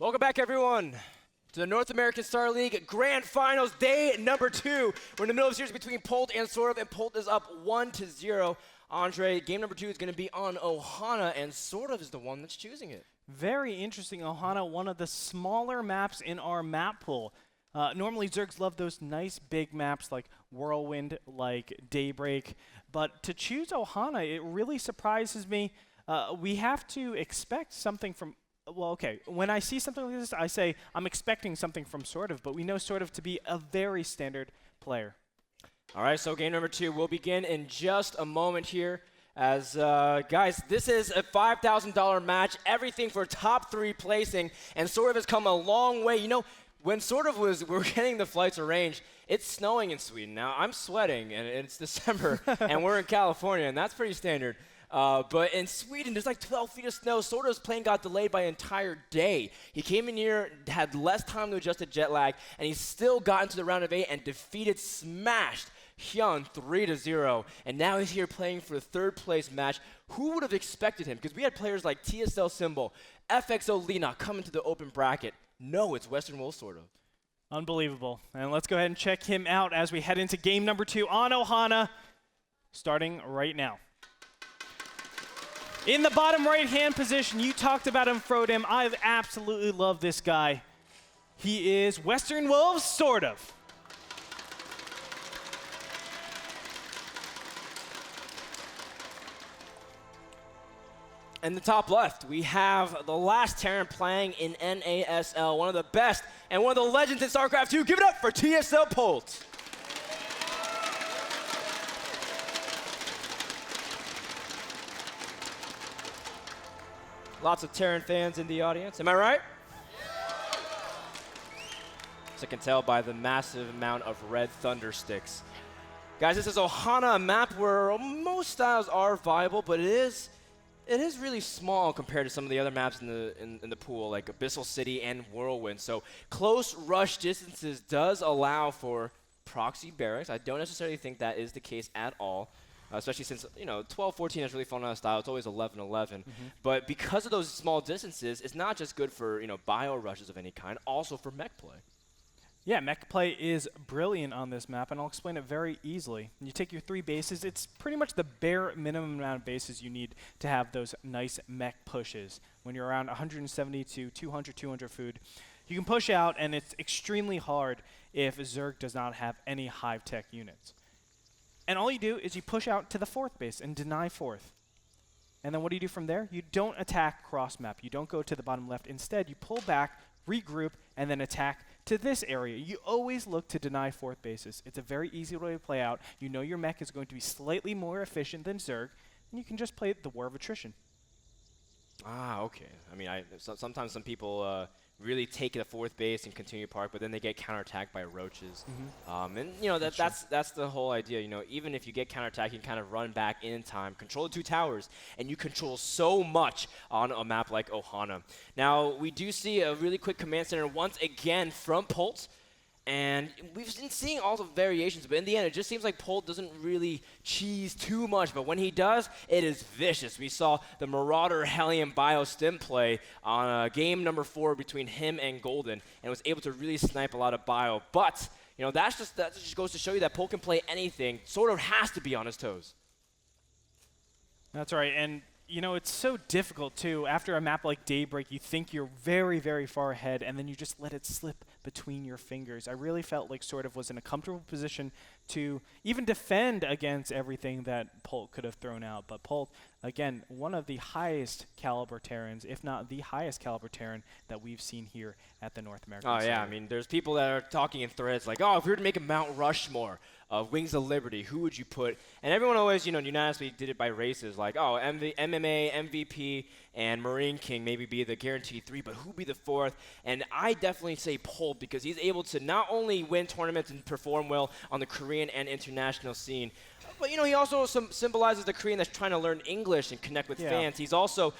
Welcome back, everyone, to the North American Star League Grand Finals, day number 2. We're in the middle of a series between Polt and Sortof, and Polt is up 1-0. Andre, game number 2 is going to be on Ohana, and Sortof is the one that's choosing it. Very interesting. Ohana, one of the smaller maps in our map pool. Normally, Zergs love those nice big maps like Whirlwind, like Daybreak, but to choose Ohana, it really surprises me. We have to expect something from... Well, okay, when I see something like this, I say I'm expecting something from Sortof, but we know Sortof to be a very standard player. All right, so game number 2 will begin in just a moment here. As, guys, this is a $5,000 match, everything for top 3 placing, and Sortof has come a long way. You know, when Sortof we're getting the flights arranged, it's snowing in Sweden. Now, I'm sweating, and it's December, and we're in California, and that's pretty standard. But in Sweden, there's like 12 feet of snow. Sortof's plane got delayed by an entire day. He came in here, had less time to adjust to jet lag, and he still got into the round of 8 and smashed Hyun 3-0. And now he's here playing for the 3rd place match. Who would have expected him? Because we had players like TSL Symbol, FXO Lena come into the open bracket. No, it's Western Wolf Sortof. Unbelievable. And let's go ahead and check him out as we head into game number 2 on Ohana, starting right now. In the bottom right-hand position, you talked about him, Frodan. I absolutely love this guy. He is Western Wolves Sortof. In the top left, we have the last Terran playing in NASL, one of the best and one of the legends in StarCraft 2. Give it up for TSL Polt. Lots of Terran fans in the audience. Am I right? As I can tell by the massive amount of red thunder sticks. Guys, this is Ohana, a map where most styles are viable, but it is really small compared to some of the other maps in the pool, like Abyssal City and Whirlwind. So close rush distances does allow for proxy barracks. I don't necessarily think that is the case at all. Especially since, 12-14 has really fallen out of style. It's always 11-11. But because of those small distances, it's not just good for, bio rushes of any kind, also for mech play. Yeah, mech play is brilliant on this map, and I'll explain it very easily. You take your 3 bases. It's pretty much the bare minimum amount of bases you need to have those nice mech pushes. When you're around 170 to 200 food, you can push out, and it's extremely hard if Zerg does not have any hive tech units. And all you do is you push out to the 4th base and deny 4th. And then what do you do from there? You don't attack cross map. You don't go to the bottom left. Instead, you pull back, regroup, and then attack to this area. You always look to deny 4th bases. It's a very easy way to play out. You know your mech is going to be slightly more efficient than Zerg, and you can just play the war of attrition. Ah, okay. I mean, sometimes some people really take the 4th base and continue park, but then they get counterattacked by roaches. And that's the whole idea. Even if you get counterattacked, you can kind of run back in time, control the 2 towers, and you control so much on a map like Ohana. Now, we do see a really quick command center once again from Polt. And we've been seeing all the variations, but in the end, it just seems like Polt doesn't really cheese too much. But when he does, it is vicious. We saw the Marauder Hellion Bio Stim play on game number 4 between him and Golden, and was able to really snipe a lot of Bio. But that just goes to show you that Polt can play anything. Sortof has to be on his toes. That's right, and it's so difficult too. After a map like Daybreak, you think you're very, very far ahead, and then you just let it slip between your fingers. I really felt like Sortof was in a comfortable position to even defend against everything that Polt could have thrown out. But Polt, again, one of the highest caliber Terrans, if not the highest caliber Terran that we've seen here at the North American Oh, yeah. I mean, there's people that are talking in threads like, oh, if we were to make a Mount Rushmore of Wings of Liberty, who would you put? And everyone always, unanimously did it by races, like, oh, MMA, MVP, and Marine King maybe be the guaranteed 3, but who'd be the 4th? And I definitely say Polt, because he's able to not only win tournaments and perform well on the Korean and international scene, but, he also symbolizes the Korean that's trying to learn English and connect with fans. He's also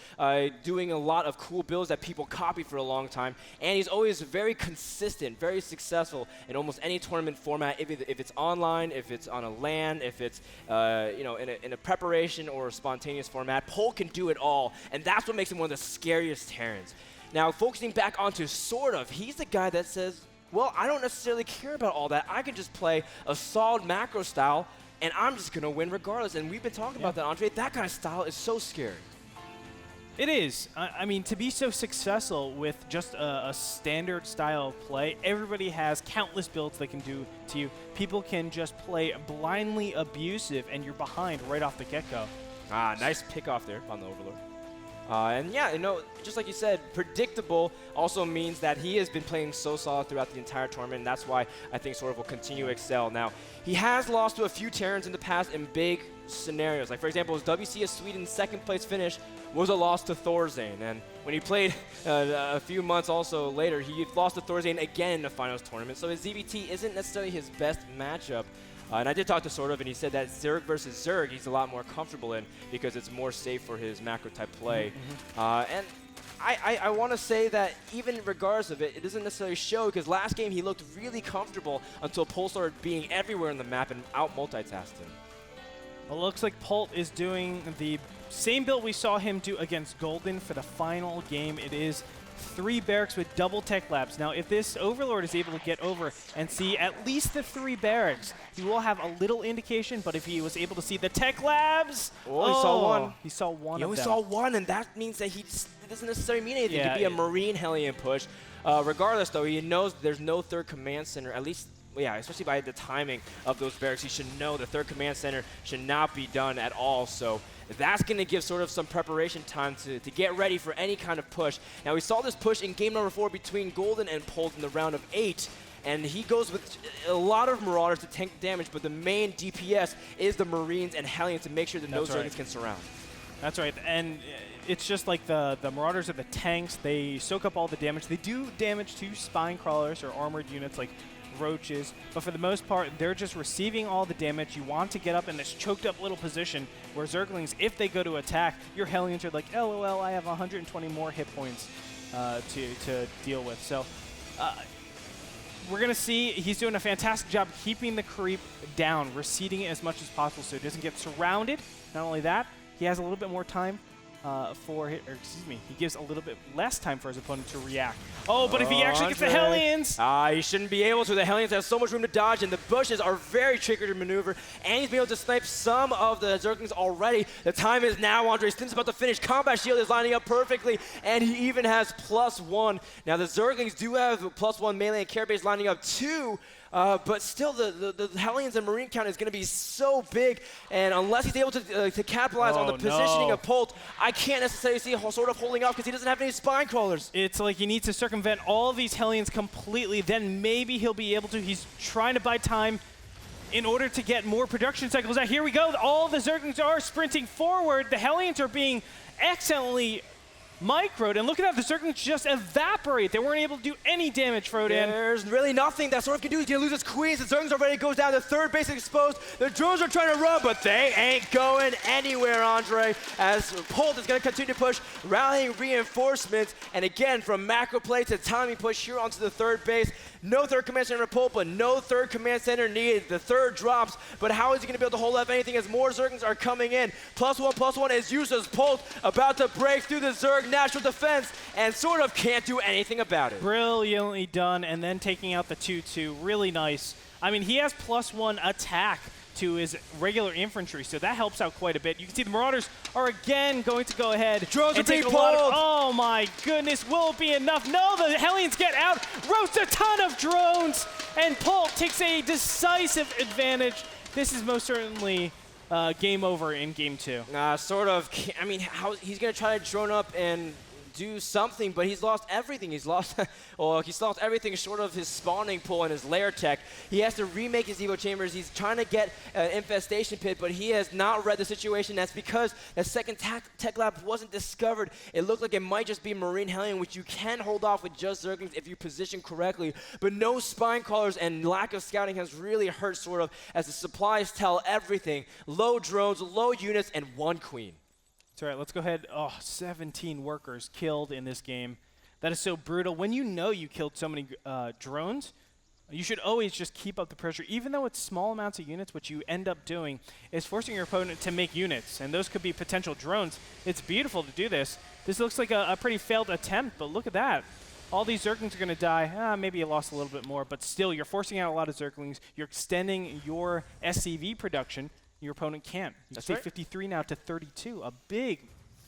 doing a lot of cool builds that people copy for a long time, and he's always very consistent, very successful in almost any tournament format, if it's online, if it's on a LAN, if it's in a preparation or a spontaneous format. Polt can do it all, and that's what makes him one of the scariest Terrans. Now, focusing back onto Sortof, he's the guy that says, well, I don't necessarily care about all that. I can just play a solid macro style, and I'm just going to win regardless. And we've been talking about that, Andre. That kind of style is so scary. It is. I mean, to be so successful with just a standard style of play, everybody has countless builds they can do to you. People can just play blindly abusive, and you're behind right off the get-go. Nice pick off there on the Overlord. And yeah, just like you said, predictable also means that he has been playing so solid throughout the entire tournament, and that's why I think Sortof will continue to excel. Now, he has lost to a few Terrans in the past in big scenarios. Like, for example, his WCS Sweden's second place finish was a loss to Thorzane. And when he played a few months also later, he lost to Thorzane again in the finals tournament. So his ZVT isn't necessarily his best matchup. And I did talk to Sortof, and he said that Zerg versus Zerg he's a lot more comfortable in because it's more safe for his macro-type play. And I want to say that even regardless of it, it doesn't necessarily show because last game he looked really comfortable until Polt started being everywhere on the map and out-multitasked him. Well, it looks like Polt is doing the same build we saw him do against Golden for the final game. It is 3 barracks with double tech labs. Now, if this Overlord is able to get over and see at least the 3 barracks, he will have a little indication, but if he was able to see the tech labs... Oh, he saw one. He saw one He only saw one, and that means that it doesn't necessarily mean anything. Yeah, It could be a Marine Hellion push. Regardless, though, he knows there's no third command center, at least... Yeah, especially by the timing of those barracks, he should know the third command center should not be done at all. So that's going to give sort of some preparation time to get ready for any kind of push. Now, we saw this push in game number 4 between Golden and Polt in the round of 8. And he goes with a lot of Marauders to tank damage, but the main DPS is the Marines and Hellions to make sure that no Zerglings can surround. That's right. And it's just like the Marauders are the tanks. They soak up all the damage. They do damage to spine crawlers or armored units like roaches, but for the most part, they're just receiving all the damage. You want to get up in this choked up little position where Zerglings, if they go to attack, your Hellions are like, LOL, I have 120 more hit points to deal with. So we're going to see he's doing a fantastic job keeping the creep down, receding it as much as possible so it doesn't get surrounded. Not only that, he has a little bit more time he gives a little bit less time for his opponent to react. Oh, but if he actually gets the Hellions! He shouldn't be able to. The Hellions have so much room to dodge, and the bushes are very tricky to maneuver, and he's been able to snipe some of the Zerglings already. The time is now. Andre Stim's about to finish. Combat Shield is lining up perfectly, and he even has +1. Now, the Zerglings do have +1 melee and care base lining up too, but still, the Hellions and Marine count is going to be so big, and unless he's able to capitalize on the positioning of Polt, I can't necessarily see Sortof holding off because he doesn't have any spine crawlers. It's like he needs to circumvent all of these Hellions completely, then maybe he'll be able to. He's trying to buy time in order to get more production cycles out. Here we go. All the Zerglings are sprinting forward. The Hellions are being excellently microed, and look at that, the Zerglings just evaporate. They weren't able to do any damage, Frodan. There's really nothing that Sortof can do. He's going to lose his queens. The Zerglings already goes down. The third base is exposed. The drones are trying to run, but they ain't going anywhere, Andre, as Polt is going to continue to push, rallying reinforcements, and again, from macro play to timing push here onto the third base. No third command center Polt, but no third command center needed. The third drops, but how is he going to be able to hold up anything as more Zerglings are coming in? +1/+1 is useless. Polt about to break through the Zerg natural defense, and Sortof can't do anything about it. Brilliantly done, and then taking out the 2-2. Really nice. I mean, he has +1 attack to his regular infantry, so that helps out quite a bit. You can see the Marauders are again going to go ahead drones and take a lot of, oh my goodness, will it be enough? No, the Hellions get out, roast a ton of drones, and Polt takes a decisive advantage. This is most certainly game over in game 2. Sortof, I mean, he's going to try to drone up and do something, but he's lost everything. He's lost everything short of his spawning pool and his lair tech. He has to remake his Evo chambers. He's trying to get an infestation pit, but he has not read the situation. That's because the second tech lab wasn't discovered. It looked like it might just be Marine Hellion, which you can hold off with just Zerglings if you position correctly, but no spine crawlers and lack of scouting has really hurt Sortof as the supplies tell everything. Low drones, low units, and 1 queen. That's all right, let's go ahead. Oh, 17 workers killed in this game. That is so brutal. When you know you killed so many drones, You should always just keep up the pressure, even though it's small amounts of units. What you end up doing is forcing your opponent to make units, and those could be potential drones. It's beautiful to do this. This looks like a pretty failed attempt, but look at that. All these Zerglings are going to die. Maybe you lost a little bit more, but still, you're forcing out a lot of Zerglings. You're extending your SCV production. Your opponent can't. You see 53 now to 32, a big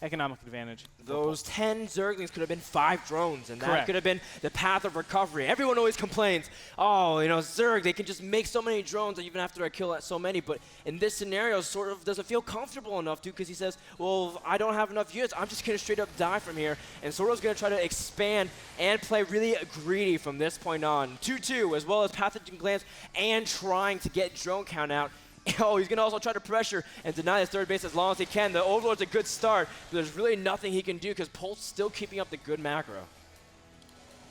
economic advantage. Those 10 Zerglings could have been 5 drones, and that could have been the path of recovery. Everyone always complains, oh, you know, Zerg, they can just make so many drones even after I kill so many. But in this scenario, Sortof doesn't feel comfortable enough, because he says, well, I don't have enough units. I'm just going to straight up die from here. And Sortof's going to try to expand and play really greedy from this point on. 2-2, as well as pathogen glance, and trying to get drone count out. Oh, he's going to also try to pressure and deny his third base as long as he can. The Overlord's a good start, but there's really nothing he can do because Polt's still keeping up the good macro.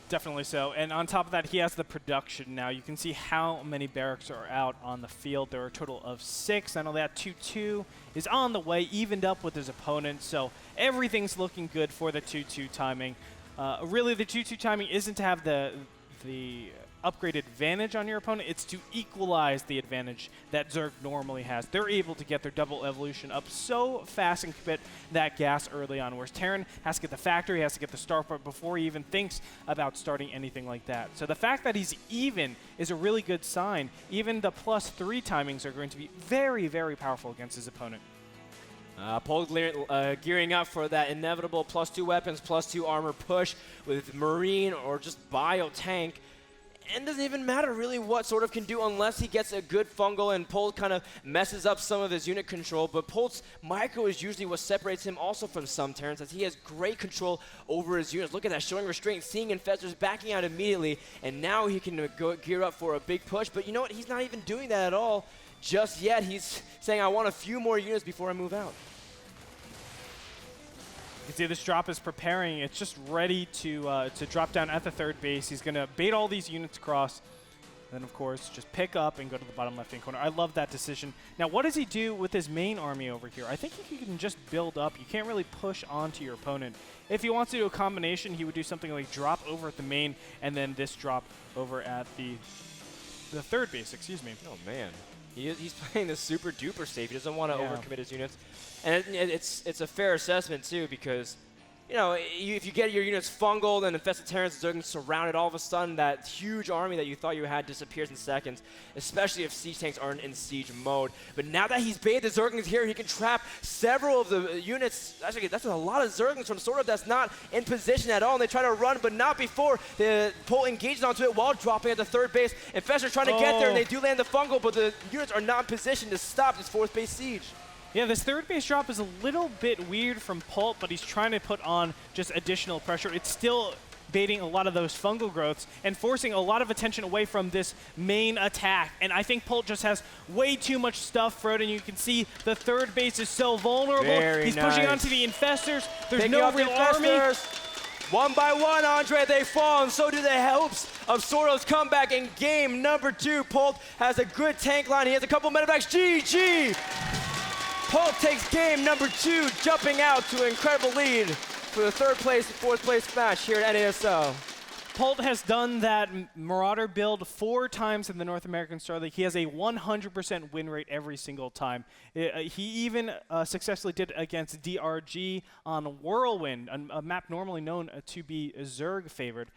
Definitely so. And on top of that, he has the production now. You can see how many barracks are out on the field. There are a total of 6. I know that 2-2 is on the way, evened up with his opponent. So everything's looking good for the 2-2 timing. Really, the 2-2 timing isn't to have the upgrade advantage on your opponent. It's to equalize the advantage that Zerg normally has. They're able to get their double evolution up so fast and commit that gas early on, whereas Terran has to get the factory, has to get the starport before he even thinks about starting anything like that. So the fact that he's even is a really good sign. Even the +3 timings are going to be very, very powerful against his opponent. Polt gearing up for that inevitable +2 weapons, +2 armor push with Marine or just Bio tank. And it doesn't even matter really what Sortof can do unless he gets a good fungal, and Polt kind of messes up some of his unit control. But Polt's micro is usually what separates him also from some Terrans, as he has great control over his units. Look at that, showing restraint, seeing infestors, backing out immediately, and now he can go gear up for a big push. But you know what? He's not even doing that at all just yet. He's saying, I want a few more units before I move out. You can see this drop is preparing. It's just ready to drop down at the third base. He's going to bait all these units across. Then, of course, just pick up and go to the bottom left-hand corner. I love that decision. Now, what does he do with his main army over here? I think he can just build up. You can't really push onto your opponent. If he wants to do a combination, he would do something like drop over at the main and then this drop over at the third base, excuse me. Oh, man. He's playing the super duper safe. He doesn't want to overcommit his units. And it's a fair assessment, too, because, you know, if you get your units fungal and infested Terrans and Zerglings surrounded, all of a sudden that huge army that you thought you had disappears in seconds, especially if siege tanks aren't in siege mode. But now that he's baited the Zerglings here, he can trap several of the units. Actually, that's a lot of Zerglings from Sortof that's not in position at all, and they try to run, but not before the Polt engages onto it while dropping at the third base. Infestors trying to get there, and they do land the fungal, but the units are not in position to stop this fourth base siege. Yeah, this third base drop is a little bit weird from Polt, but he's trying to put on just additional pressure. It's still baiting a lot of those fungal growths and forcing a lot of attention away from this main attack. And I think Polt just has way too much stuff, Frodan. You can see the third base is so vulnerable. He's pushing onto the infestors. There's no real army. One by one, Andre, they fall, and so do the hopes of Sortof's comeback in game number 2. Polt has a good tank line. He has a couple medevacs. GG! Polt takes game number 2, jumping out to an incredible lead for the third place and fourth place match here at NASL. Polt has done that Marauder build 4 times in the North American Star League. He has a 100% win rate every single time. He even successfully did against DRG on Whirlwind, a map normally known to be Zerg favored.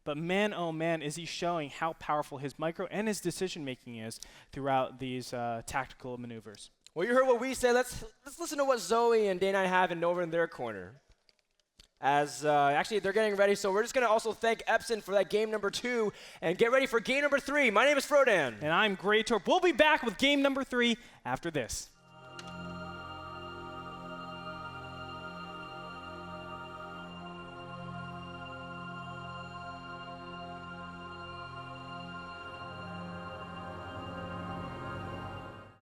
But man, oh man, is he showing how powerful his micro and his decision-making is throughout these tactical maneuvers. Well, you heard what we said. Let's listen to what Zoe and Day9 have over in their corner. As actually they're getting ready, so we're just going to also thank Epson for that game number 2 and get ready for game number 3. My name is Frodan. And I'm Gretorp. We'll be back with game number 3 after this.